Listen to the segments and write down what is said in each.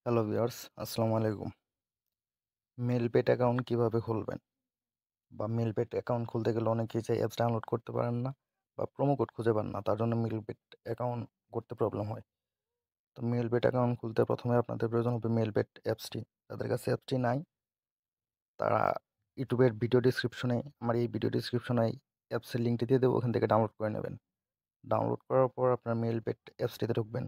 Hello viewers, আসসালামু আলাইকুম। মেলপেট account কিভাবে খুলবেন? বা মেলপেট অ্যাকাউন্ট খুলতে গেলে অনেকেই চায় অ্যাপস ডাউনলোড করতে পারেন না বা প্রোমো কোড খুঁজে পান না। তার জন্য মেলপেট অ্যাকাউন্ট করতে প্রবলেম হয়। তো মেলপেট অ্যাকাউন্ট খুলতে প্রথমে আপনাদের প্রয়োজন হবে মেলপেট অ্যাপসটি। যাদের কাছে অ্যাপসটি নাই তারা ইউটিউবের ভিডিও ডেসক্রিপশনে আমার এই ভিডিও ডেসক্রিপশনে অ্যাপসের লিঙ্কটি দিয়ে দেবো, ওখান থেকে ডাউনলোড করে নেবেন। ডাউনলোড করার পর আপনার মেলপেট অ্যাপসটিতে ঢুকবেন।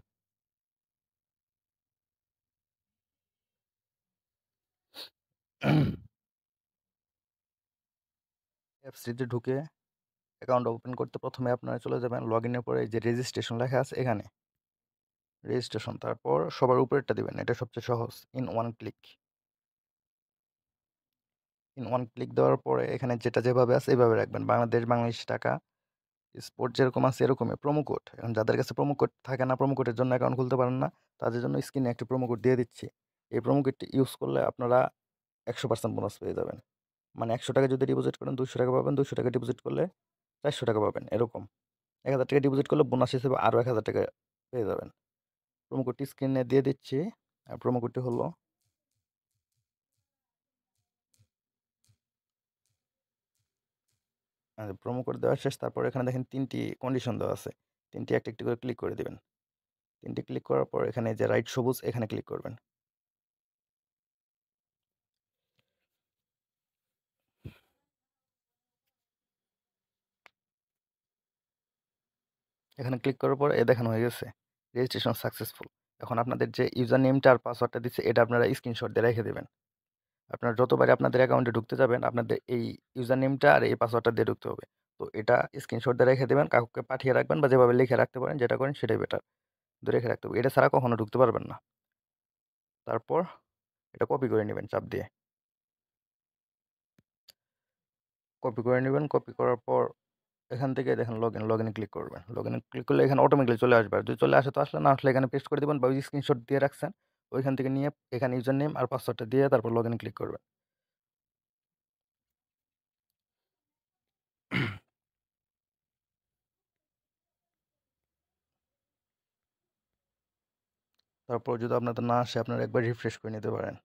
অ্যাপসটিতে ঢুকে অ্যাকাউন্ট ওপেন করতে প্রথমে আপনারা চলে যাবেন লগইনের পরে এই যে রেজিস্ট্রেশন লেখা আছে এখানে। রেজিস্ট্রেশন তারপর সবার উপরেরটা দিবেন, এটা সবচেয়ে সহজ। In one click. In one click দেওয়ার পরে এখানে যেটা যেভাবে আছে এভাবে রাখবেন। বাংলাদেশ টাকা স্পোর্ট যেরকম আছে এরকমই প্রোমো কোড। এখন যাদের কাছে প্রোমো কোড থাকে না, প্রোমো কোডের জন্য অ্যাকাউন্ট খুলতে পারেন না, তাদের জন্য স্ক্রিনে একটি প্রোমো কোড দিয়ে দিচ্ছি। এই প্রোমো কোডটি ইউজ করলে আপনারা 100% বোনাস পেয়ে যাবেন। মানে 100 টাকা যদি ডিপোজিট করেন 200 টাকা পাবেন, 200 টাকা ডিপোজিট করলে 400 টাকা পাবেন, এরকম। 1000 টাকা ডিপোজিট করলে বোনাস হিসেবে আরও 1000 টাকা পেয়ে যাবেন। প্রোমো কোডটি স্ক্রিনে দিয়ে দিচ্ছি। আর প্রোমো কোডটি হলো, প্রোমো কোড দেওয়া শেষ। তারপর এখানে দেখেন 3টি কন্ডিশন দেওয়া আছে। 3টি একটা একটি করে ক্লিক করে দিবেন। 3টি ক্লিক করার পর এখানে যে রাইট সবুজ এখানে ক্লিক করবেন। এখানে ক্লিক করার পর দেখানো হয়ে গেছে রেজিস্ট্রেশন সাকসেসফুল। এখন আপনাদের যে ইউজার নেমটা আর পাসওয়ার্ডটা দিচ্ছে এটা আপনারা স্ক্রিনশট দিয়ে রেখে দেবেন। আপনারা যতবারই আপনাদের অ্যাকাউন্টে ঢুকতে যাবেন আপনাদের এই ইউজার নেমটা আর এই পাসওয়ার্ডটা দিয়ে ঢুকতে হবে। তো এটা স্ক্রিনশট দিয়ে রেখে দেবেন, কাউকে পাঠিয়ে রাখবেন বা যেভাবে লিখে রাখতে পারেন, যেটা করেন সেটাই বেটার। রেখে রাখতে হবে, এটা ছাড়া কখনো ঢুকতে পারবেন না। তারপর এটা কপি করে নেবেন চাপ দিয়ে। কপি করে নেবেন। কপি করার পর এখান থেকে দেখেন লগইনে ক্লিক করবেন। লগইনে ক্লিক করলে এখানে অটোমেটিক্যালি চলে আসবে। আর যদি চলে আসে তো আসলে, না আসলে এখানে পেস্ট করে দিবেন বা ওই স্ক্রিনশট দিয়ে রাখছেন ওইখান থেকে নিয়ে এখানে ইউজার নেম আর পাসওয়ার্ডটা দিয়ে তারপর লগইনে ক্লিক করবেন। তারপর যদি আপনাদের না আসে আপনারা একবার রিফ্রেশ করে নিতে পারেন।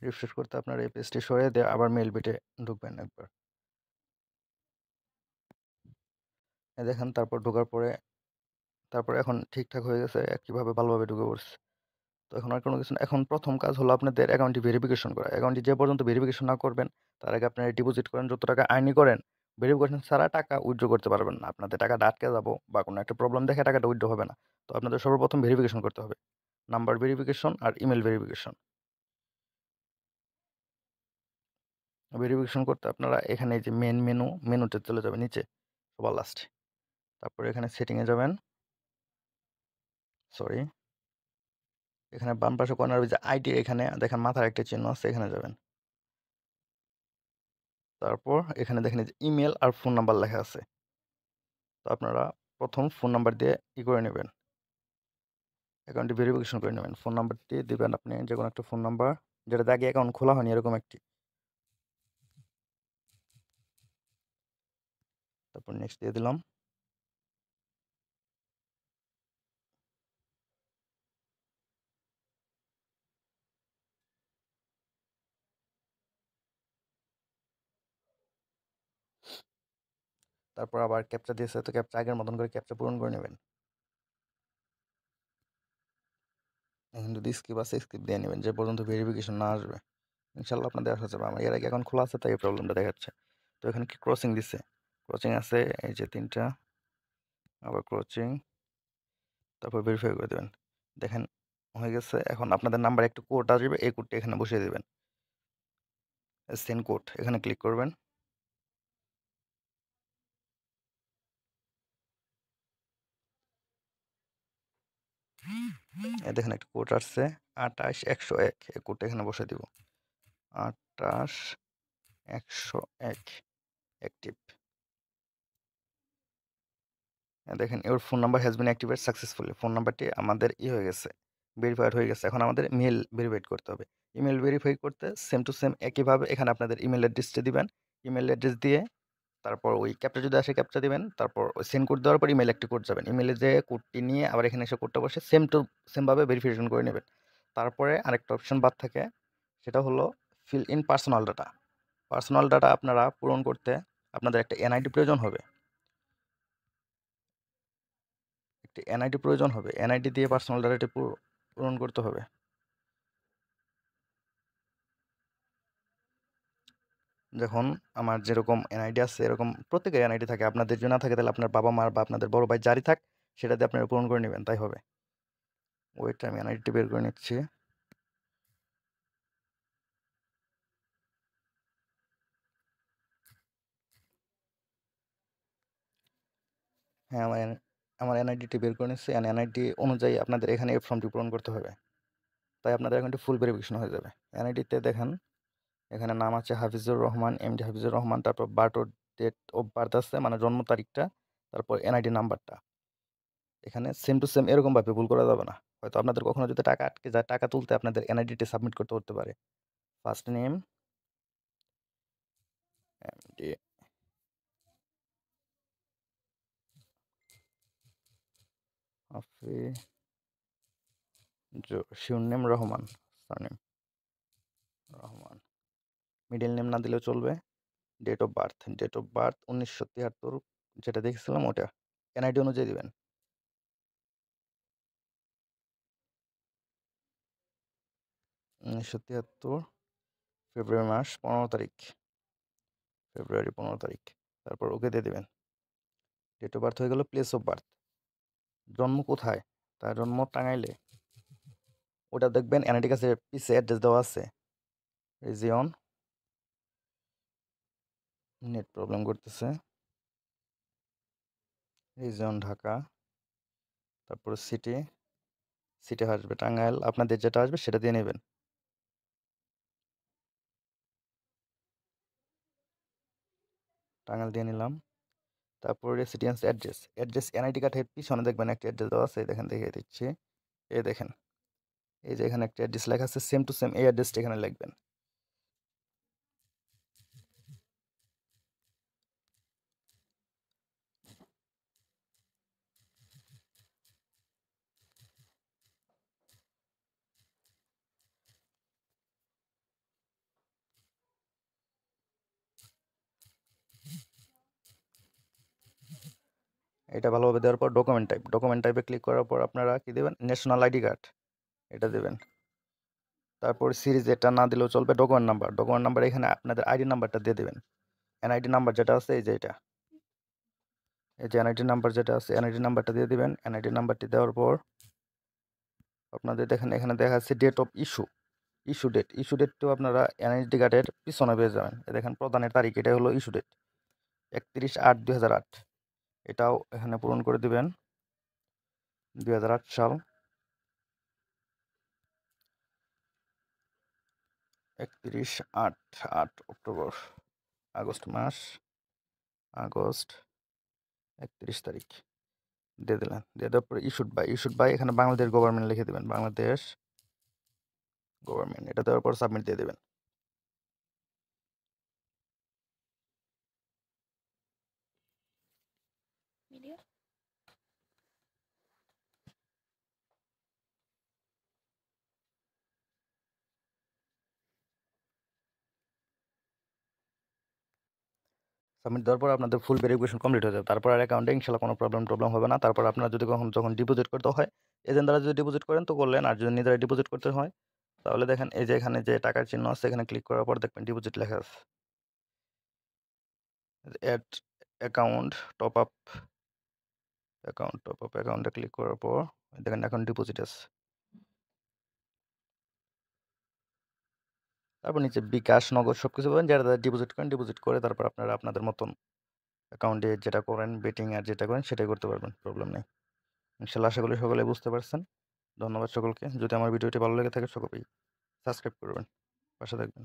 রিফ্রেশ করতে আপনার এই পেজটি সরিয়ে দিয়ে আবার মেল বিটে ঢুকবেন একবার। দেখেন তারপর ঢোকার পরে তারপর এখন ঠিকঠাক হয়ে গেছে, একইভাবে ভালোভাবে ঢুকে পড়ছে। তো এখন আর কোনো কিছু না। এখন প্রথম কাজ হলো আপনাদের অ্যাকাউন্টটি ভেরিফিকেশন করা। অ্যাকাউন্টটি যে পর্যন্ত ভেরিফিকেশন না করবেন তার আগে আপনারা ডিপোজিট করেন যত টাকা আর্নই করেন, ভেরিফিকেশন ছাড়া টাকা উইথড্র করতে পারবেন না। আপনাদের টাকাটা আটকে যাবো বা কোনো একটা প্রবলেম দেখে টাকাটা উইথড্র হবে না। তো আপনাদের সর্বপ্রথম ভেরিফিকেশন করতে হবে। নাম্বার ভেরিফিকেশন আর ইমেল ভেরিফিকেশন। ভেরিফিকেশন করতে আপনারা এখানে এই যে মেনুতে চলে যাবেন নিচে সবার লাস্টে। তারপরে এখানে সেটিংয়ে যাবেন। সরি, এখানে বাম পাশে কর্নার যে আইডি এখানে দেখেন মাথার একটা চিহ্ন আছে, এখানে যাবেন। তারপর এখানে দেখেন যে ইমেল আর ফোন নাম্বার লেখা আছে। তো আপনারা প্রথম ফোন নাম্বার দিয়ে করে নেবেন, অ্যাকাউন্টটি ভেরিফিকেশন করে নেবেন। ফোন নাম্বারটি দেবেন আপনি যে কোনো একটা ফোন নাম্বার, যেটা আগে অ্যাকাউন্ট খোলা হয়নি এরকম একটি। তারপর নেক্সট দিয়ে দিলাম। তারপর আবার ক্যাপচা দিয়েছে, তো ক্যাপচা আগের মতন করে ক্যাপচা পূরণ করে নেবেন। এখন যদি স্কিপ আছে স্কিপ দিয়ে নেবেন যে পর্যন্ত ভেরিফিকেশন না আসবে। ইনশাল্লাহ আপনাদের আসা যাবে। আমার এর আগে অ্যাকাউন্ট খোলা আছে তাই এই প্রবলেমটা দেখাচ্ছে। তো এখানে কি ক্রসিং দিচ্ছে, ক্রসিং আছে এই যে 3টা, আবার ক্রসিং, তারপর ভেরিফাই করে দেবেন। দেখেন হয়ে গেছে। এখন আপনাদের নাম্বার একটু কোড আসবে, এই কোডটা এখানে বসিয়ে দেবেন। সেন্ড কোড এখানে ক্লিক করবেন। দেখেন একটা কোড আসছে 28101, এই কোডটা এখানে বসে দিব। 28101 অ্যাক্টিভ। দেখেন your phone number has been activate successfully. Phone নাম্বারটি আমাদের হয়ে গেছে, ভেরিফাইড হয়ে গেছে। এখন আমাদের মেল ভেরিফাইড করতে হবে। ইমেল ভেরিফাই করতে সেম টু সেম একইভাবে এখানে আপনাদের ইমেল অ্যাড্রেসটা দিবেন। ইমেল অ্যাড্রেস দিয়ে তারপর ওই ক্যাপচা যদি আসে ক্যাপচা দিবেন। তারপর ওই সেন্ড কোড দেওয়ার পর ইমেল একটি কোড যাবেন। ইমেলে যে কোডটি নিয়ে আবার এখানে এসে কোডটা বসে সেম টু সেমভাবে ভেরিফিকেশন করে নেবেন। তারপরে আরেকটা অপশন বাদ থাকে, সেটা হলো fill in personal data. Personal data আপনারা পূরণ করতে আপনাদের একটা এনআইডি প্রয়োজন হবে। একটি এনআইডি প্রয়োজন হবে, এনআইডি দিয়ে পার্সোনাল ডাটাটি পূরণ করতে হবে। যখন আমার যেরকম এনআইডি আছে এরকম প্রত্যেকের এনআইডি থাকে, আপনাদের যদি না থাকে তাহলে আপনার বাবা মার বা আপনাদের বড় ভাই জারি থাক সেটা দিয়ে আপনারা পূরণ করে নেবেন, তাই হবে। ওইটা আমি এনআইডিটি বের করে নিচ্ছি। হ্যাঁ, আমার এনআইডিটি বের করে নিচ্ছি, এনআইডি অনুযায়ী আপনাদের এখানে এই ফর্মটি পূরণ করতে হবে, তাই আপনাদের অ্যাকাউন্টটি ফুল ভেরিফিকেশন হয়ে যাবে। এনআইডিতে দেখেন এখানে নাম আছে হাফিজুর রহমান, এমডি হাফিজুর রহমান, তারপর ডেট অফ বার্থ আছে মানে জন্ম তারিখটা, তারপর এনআইডি নাম্বারটা। এখানে সেম টু সেম এরকমভাবে ভুল করা যাবে না, হয়তো আপনাদের কখনো যদি টাকা আটকে যায়, টাকা তুলতে আপনাদের এনআইডিটি সাবমিট করতে হতে পারে। First name MD, sure name Rahman, surname Rahman, middle name না দিলেও চলবে। ডেট অফ বার্থ 1973, যেটা দেখেছিলাম ওটা এনআইডি অনুযায়ী দিবেন। 1973 ফেব্রুয়ারি মাস 15 তারিখ, ফেব্রুয়ারি 15 তারিখ, তারপর ওকে দিয়ে দেবেন। ডেট অফ বার্থ হয়ে গেল। প্লেস অফ বার্থ, জন্ম কোথায়, তার জন্ম টাঙ্গাইলে, ওটা দেখবেন এনআইডি কাছে পিছে অ্যাড্রেস দেওয়া আছে। রিজিয়ন, নেট প্রবলেম করতেছে, রিজিয়ন ঢাকা, তারপর সিটি, সিটি আসবে টাঙ্গাইল, আপনাদের যেটা আসবে সেটা দিয়ে নেবেন। টাঙ্গাইল দিয়ে নিলাম। তারপর রেসিডেন্স অ্যাড্রেস এনআইডি কার্ডের পিছনে দেখবেন একটা অ্যাড্রেস দেওয়া আছে, দেখেন দেখিয়ে দিচ্ছি। এই দেখেন, এই যে এখানে একটা অ্যাড্রেস লেখা আছে, সেম টু সেম এই অ্যাড্রেসটা এখানে লিখবেন। এটা ভালোভাবে দেওয়ার পর ডকুমেন্ট টাইপে ক্লিক করার পর আপনারা কি দেবেন, ন্যাশনাল আইডি কার্ড এটা দেবেন। তারপর সিরিজ এটা না দিলেও চলবে, ডকুমেন্ট নাম্বার এখানে আপনাদের আইডি নাম্বারটা দিয়ে দেবেন। এনআইডি নাম্বার যেটা আছে এই যে এটা, এই যে এনআইডি নাম্বার যেটা আছে এনআইডি নাম্বারটা দিয়ে দিবেন। এনআইডি নাম্বারটি দেওয়ার পর আপনাদের দেখেন এখানে দেখা যাচ্ছে ডেট অফ ইস্যু ডেটটাও আপনারা এনআইডি কার্ডের পিছনে পেয়ে যাবেন। দেখেন প্রদানের তারিখ, এটা হলো ইস্যু ডেট 31/8/2008, এটাও এখানে পূরণ করে দিবেন। 2008 সাল, 31/8 অক্টোবর, আগস্ট মাস, আগস্ট 31 তারিখ দিয়ে দিলেন। দিয়ে দেওয়ার পরে ইস্যুড বাই এখানে বাংলাদেশ গভর্নমেন্ট লিখে দেবেন, বাংলাদেশ গভর্নমেন্ট, এটা দেওয়ার পর সাবমিট দিয়ে দেবেন। সাবমিট দেওয়ার পর আপনাদের ফুল ভেরিফিকেশন কমপ্লিট হয়ে যাবে। তারপর আর অ্যাকাউন্টে ইনশাল্লাহ কোনো প্রবলেম হবে না। তারপর আপনারা যদি যখন ডিপোজিট করতে হয়, এজেন্ট দ্বারা যদি ডিপোজিট করেন তো করলেন, আর যদি নিজেরা ডিপোজিট করতে হয় তাহলে দেখেন এই যে এখানে যে টাকার চিহ্ন আছে এখানে ক্লিক করার পর দেখবেন ডিপোজিট লেখা আছে, অ্যাড অ্যাকাউন্ট টপ আপ, অ্যাকাউন্টে ক্লিক করার পর দেখেন এখন ডিপোজিট আছে। তারপর নিচে বিকাশ, নগদ সবকিছু পাবেন, যারা ডিপোজিট করেন ডিপোজিট করে তারপর আপনারা আপনাদের মতন অ্যাকাউন্টে যেটা করেন বেটিং আর যেটা করেন সেটাই করতে পারবেন, প্রবলেম নেই। ইনশাল্লাহ আশা করি সকলে বুঝতে পারছেন। ধন্যবাদ সকলকে। যদি আমার ভিডিওটি ভালো লেগে থাকে সকলেই সাবস্ক্রাইব করবেন, পাশে থাকবেন।